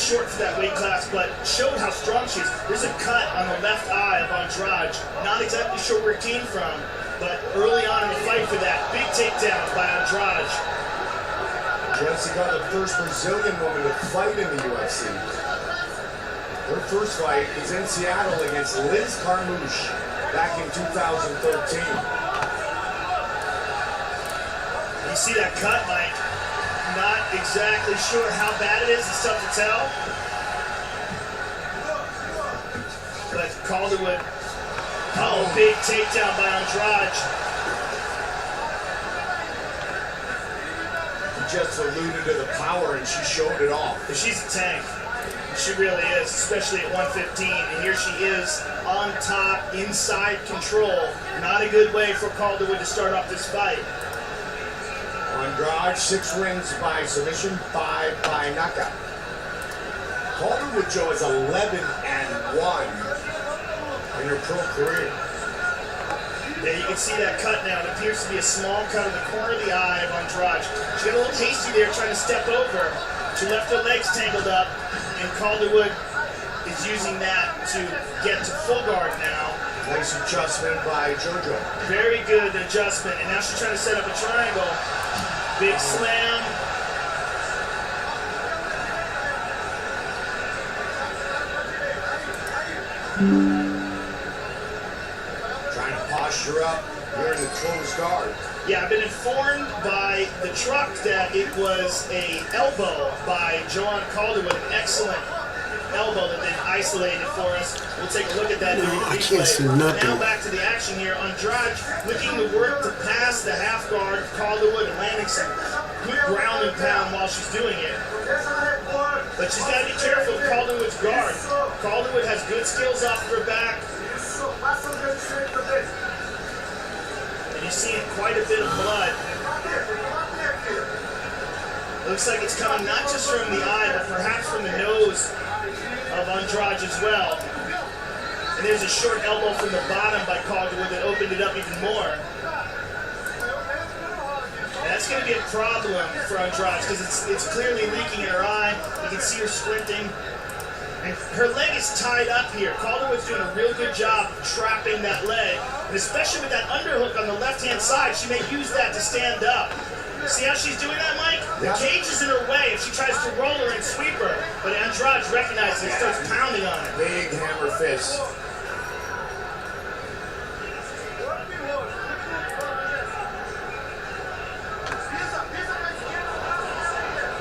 short for that weight class, but showed how strong she is. There's a cut on the left eye of Andrade. Not exactly sure where it came from, but early on in the fight for that, big takedown by Andrade. Jessica, the first Brazilian woman to fight in the UFC. Her first fight is in Seattle against Liz Carmouche back in 2013. You see that cut, Mike? Not exactly sure how bad it is. It's tough to tell. But Calderwood, big takedown by Andrade. He just alluded to the power, and she showed it off. She's a tank. She really is, especially at 115. And here she is on top, inside control. Not a good way for Calderwood to start off this fight. Andrade, 6 wins by submission, 5 by knockout. Calderwood, Joe, is 11-1 in her pro career. Yeah, you can see that cut now. It appears to be a small cut in the corner of the eye of Andrade. She got a little hasty there trying to step over. She left her legs tangled up, and Calderwood is using that to get to full guard now. Nice adjustment by JoJo. Very good adjustment, and now she's trying to set up a triangle. Big slam. Trying to posture up here in the closed guard. Yeah, I've been informed by the truck that it was a elbow by Joanne Calderwood, an excellent elbow that they've isolated for us. We'll take a look at that in the replay. I can't see nothing. Now back to the action here. Andrade looking to work to pass the half guard of Calderwood and landing some good ground and pound while she's doing it. But she's got to be careful of Calderwood's guard. Calderwood has good skills off her back. And you're seeing quite a bit of blood. Looks like it's coming not just from the eye, but perhaps from the nose of Andrade as well. And there's a short elbow from the bottom by Calderwood that opened it up even more. And that's going to be a problem for Andrade because it's clearly leaking in her eye. You can see her squinting. And her leg is tied up here. Calderwood's doing a real good job of trapping that leg. And especially with that underhook on the left-hand side, she may use that to stand up. See how she's doing that, Mike? The cage is in her way if she tries to roll her and sweep her. But Andrade recognizes it and starts pounding on her. Big hammer fist.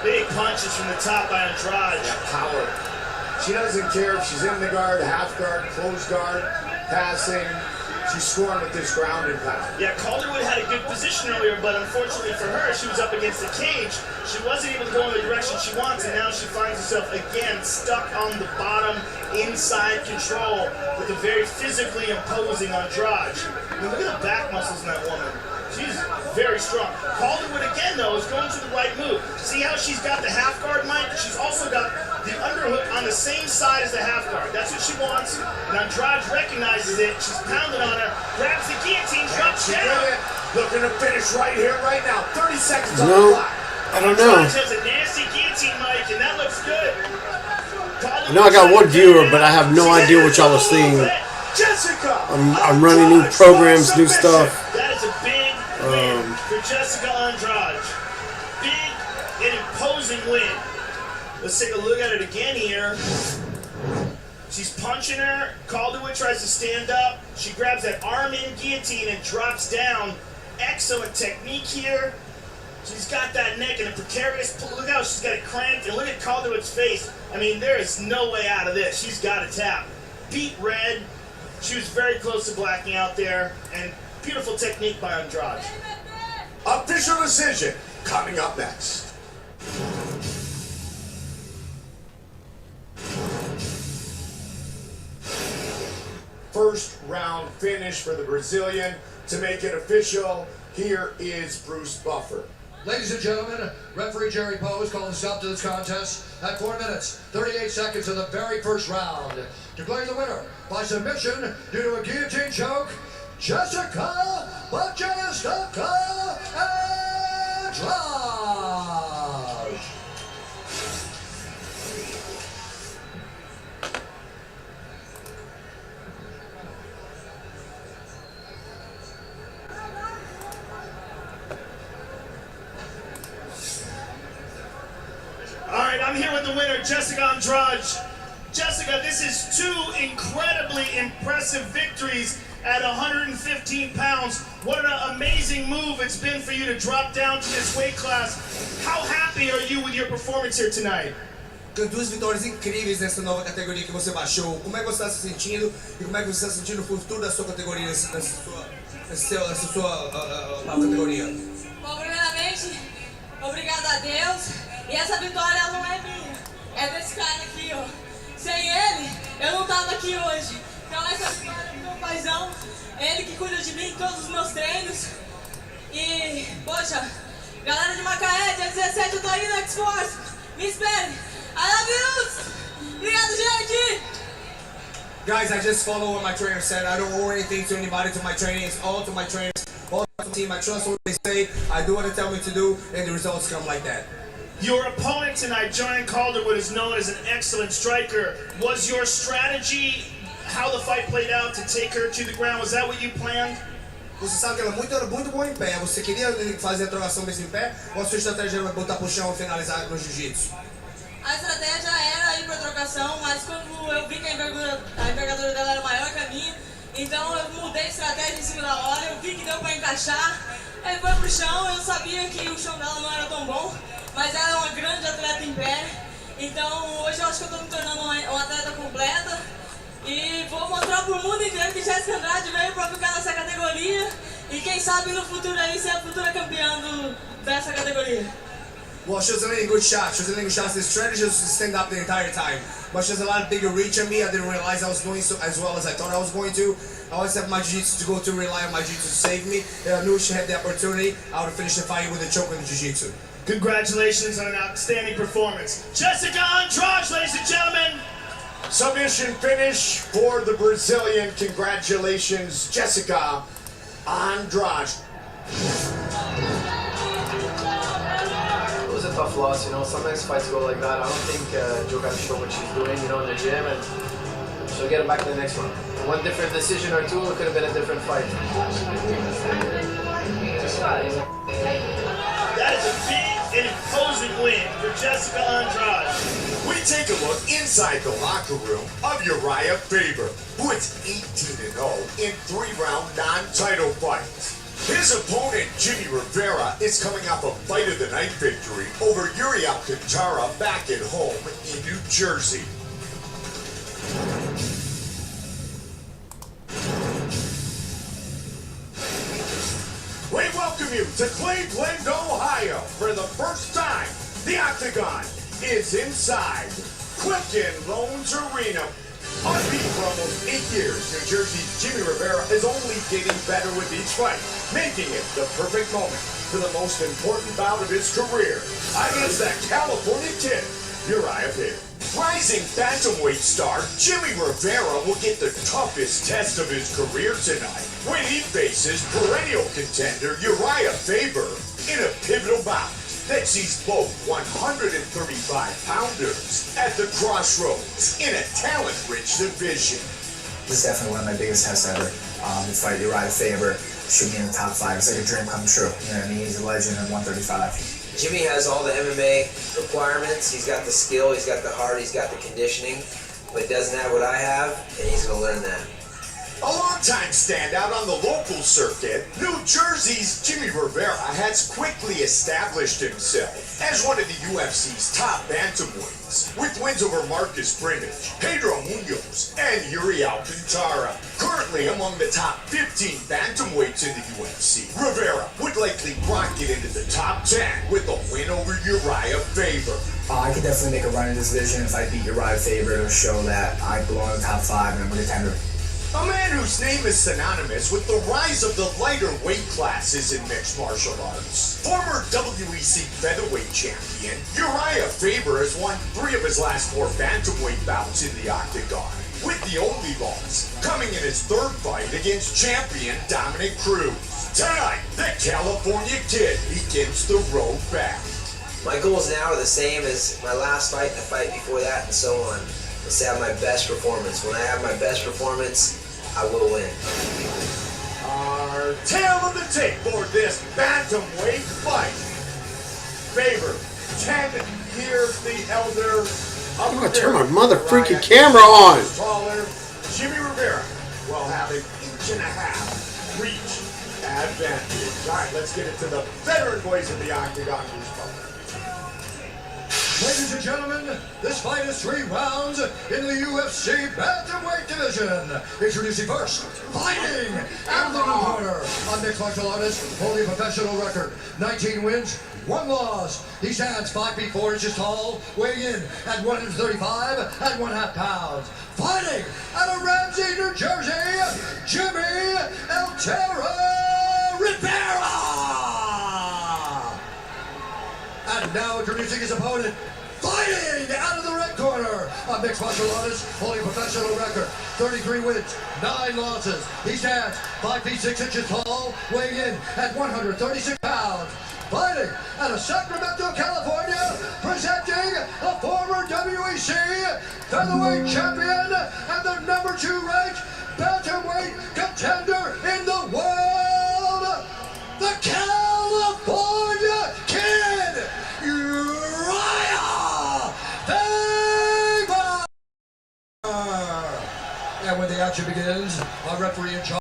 Big punches from the top by Andrade. Yeah, power. She doesn't care if she's in the guard, half guard, closed guard, passing. She's scoring with this ground and pound. Yeah, Calderwood had a good position earlier, but unfortunately for her, she was up against the cage. She wasn't able to go in the direction she wants, and now she finds herself again stuck on the bottom, inside control with a very physically imposing Andrade. I mean, look at the back muscles in that woman. She's very strong. Calderwood again, though, is going to the right move. See how she's got the half guard, Mike? She's also got the underhook on the same side as the half guard. That's what she wants. And Andrade recognizes it. She's pounding on her, grabs the guillotine, drops down. Looking to finish right here, right now. 30 seconds on No, the clock. I don't know. Andrade has a nasty guillotine, Mike, and that looks good. I know I got one viewer, but I have no idea what y'all are seeing. Jessica! I'm running new programs, new stuff. That is a big win for Jessica Andrade. Big and imposing win. Let's take a look at it again here. She's punching her. Calderwood tries to stand up. She grabs that arm-in guillotine and drops down. Excellent technique here. She's got that neck in a precarious. Look how she's got it cramped. And look at Calderwood's face. I mean, there is no way out of this. She's got to tap. Beat red. She was very close to blacking out there. And beautiful technique by Andrade. Official decision coming up next. First round finish for the Brazilian. To make it official, here is Bruce Buffer. Ladies and gentlemen, referee Jerry Poe is calling a stop to this contest at 4 minutes, 38 seconds of the very first round. Declaring the winner by submission due to a guillotine choke, Jessica Bajanastoka Andrade. winner, Jessica Andrade. Jessica, this is 2 incredibly impressive victories at 115 pounds. What an amazing move it's been for you to drop down to this weight class. How happy are you with your performance here tonight? Duas vitórias incríveis nessa nova categoria que você baixou. Como é que você está se sentindo e como é que você está sentindo o futuro da sua categoria, nessa sua nova categoria? Bom, primeiramente, obrigado a Deus. E essa vitória ela não é minha, é desse cara aqui, ó. Sem ele, eu não tava aqui hoje. Então essa vitória é do meu paizão, ele que cuida de mim em todos os meus treinos. E, poxa, galera de Macaé, dia 17 eu tô aí no X-Force. Me espere. I love you! Obrigado, gente! Guys, I just follow what my trainer said. I don't owe anything to anybody, to my training. It's all to my trainers, all to my team. I trust what they say. I do what they tell me to do, and the results come like that. Your opponent tonight, John Calderwood, is known as an excellent striker. Was your strategy, how the fight played out, to take her to the ground? Was that what you planned? Você sabe que ela é muito boa em pé. Você queria fazer a trocação mesmo em pé? Ou a sua estratégia era botar pro chão e finalizar no jiu-jitsu? A estratégia era ir pra trocação, mas quando eu vi que a envergadura dela era maior que a minha, então eu mudei a estratégia em cima da hora, eu vi que deu pra encaixar, ele foi pro chão, eu sabia que o chão dela não era tão bom, mas ela é uma grande atleta em pé, então hoje eu acho que eu tô me tornando uma atleta completa e vou mostrar pro mundo inteiro que Jessica Andrade veio pra ficar nessa categoria e quem sabe no futuro aí ser a futura campeã dessa categoria. Well, she was landing good shots. She was landing good shots. The strategy was to stand up the entire time. But she has a lot of bigger reach on me. I didn't realize I was doing so as well as I thought I was going to. I always have my jiu-jitsu to go to, rely on my jiu-jitsu to save me. And I knew if she had the opportunity, I would have finished the fight with a choke in the jiu-jitsu. Congratulations on an outstanding performance. Jessica Andrade, ladies and gentlemen. Submission finish for the Brazilian. Congratulations, Jessica Andrade. It was a tough loss, you know. Sometimes fights go like that. I don't think Joe got to show what she's doing, you know, in the gym, and she'll get it back to the next one. One different decision or two, it could have been a different fight. That is a big and imposing win for Jessica Andrade. We take a look inside the locker room of Uriah Faber, who is 18-0 in 3-round non-title fights. His opponent, Jimmy Rivera, is coming off a fight of the night victory over Yuri Alcantara back at home in New Jersey. We welcome you to Cleveland, Ohio. For the first time, the Octagon is inside Quicken Loans Arena. Unbeaten for almost 8 years, New Jersey's Jimmy Rivera is only getting better with each fight, making it the perfect moment for the most important bout of his career against that California kid, Uriah Faber. Rising bantamweight star Jimmy Rivera will get the toughest test of his career tonight when he faces perennial contender Uriah Faber in a pivotal bout that sees both 135-pounders at the crossroads in a talent-rich division. This is definitely one of my biggest tests ever. To fight Uriah Faber, shoot me in the top 5. It's like a dream come true. You know what I mean? He's a legend at 135. Jimmy has all the MMA requirements. He's got the skill, he's got the heart, he's got the conditioning, but doesn't have what I have, and he's going to learn that. A longtime standout on the local circuit, New Jersey's Jimmy Rivera has quickly established himself as one of the UFC's top bantamweights, with wins over Marcus Brimage, Pedro Munoz, and Yuri Alcantara. Currently among the top 15 bantamweights in the UFC, Rivera would likely rocket into the top 10 with a win over Uriah Faber. I could definitely make a run in this division if I beat Uriah Faber to show that I belong in the top 5 and I'm a contender. A man whose name is synonymous with the rise of the lighter weight classes in mixed martial arts. Former WEC featherweight champion, Uriah Faber has won 3 of his last 4 bantamweight bouts in the Octagon, with the only loss coming in his 3rd fight against champion Dominic Cruz. Tonight, the California Kid begins the road back. My goals now are the same as my last fight, the fight before that, and so on. Is to have my best performance. When I have my best performance, I will win. Our tale of the tape for this bantamweight fight. Faber, 10 years the elder, I'm gonna turn my mother freaking camera on. Taller, Jimmy Rivera will have an inch and a half reach advantage. All right, let's get it to the veteran boys of the Octagon. Ladies and gentlemen, this fight is 3 rounds in the UFC Bantamweight division. Introducing first, fighting out of the blue corner, a mixed martial artist holding a professional record, 19 wins, 1 loss. He stands 5 feet 4 inches tall, weighing in at 135 and 1/2 pounds. Fighting out of Ramsey, New Jersey, Jimmy El Terra Rivera. And now introducing his opponent, fighting out of the red corner, a mixed martial artist holding a professional record, 33 wins, 9 losses. He stands 5 feet 6 inches tall, weighing in at 136 pounds. Fighting out of Sacramento, California, presenting a former WEC featherweight champion and the number 2 ranked bantamweight contender in the world, the California Kid, Uriah Faber. And when the action begins, our referee in charge.